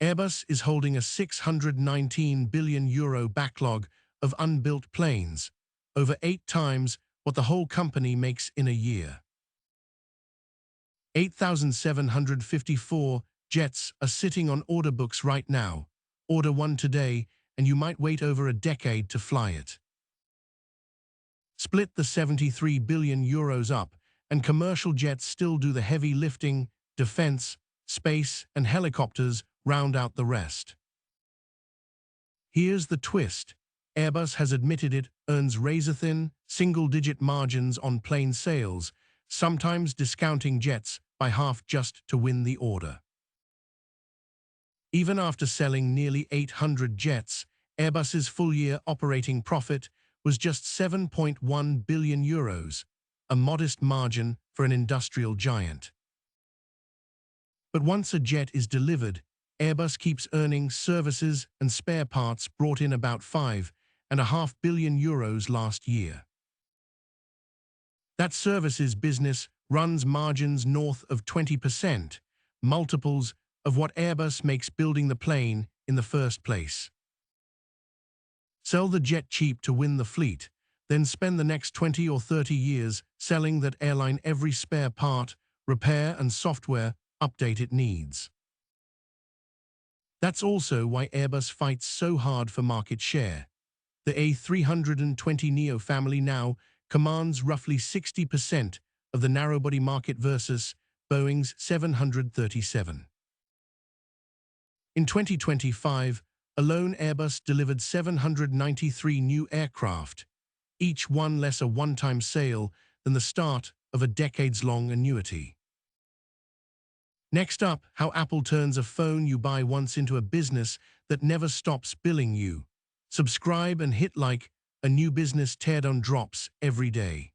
Airbus is holding a €619 billion backlog of unbuilt planes, over 8 times what the whole company makes in a year. 8,754 jets are sitting on order books right now. Order one today, and you might wait over a decade to fly it. Split the €73 billion up, and commercial jets still do the heavy lifting. Defense, space, and helicopters round out the rest. Here's the twist. Airbus has admitted it earns razor-thin, single-digit margins on plane sales, sometimes discounting jets by half just to win the order. Even after selling nearly 800 jets, Airbus's full-year operating profit was just €7.1 billion, a modest margin for an industrial giant. But once a jet is delivered, Airbus keeps earning. Services and spare parts brought in about €5.5 billion last year. That services business runs margins north of 20%, multiples of what Airbus makes building the plane in the first place. Sell the jet cheap to win the fleet, then spend the next 20 or 30 years selling that airline every spare part, repair, and software update it needs. That's also why Airbus fights so hard for market share. The A320neo family now commands roughly 60% of the narrowbody market versus Boeing's 737. In 2025, alone Airbus delivered 793 new aircraft, each one less a one-time sale than the start of a decades-long annuity. Next up, how Apple turns a phone you buy once into a business that never stops billing you. Subscribe and hit like. A new business teardown drops every day.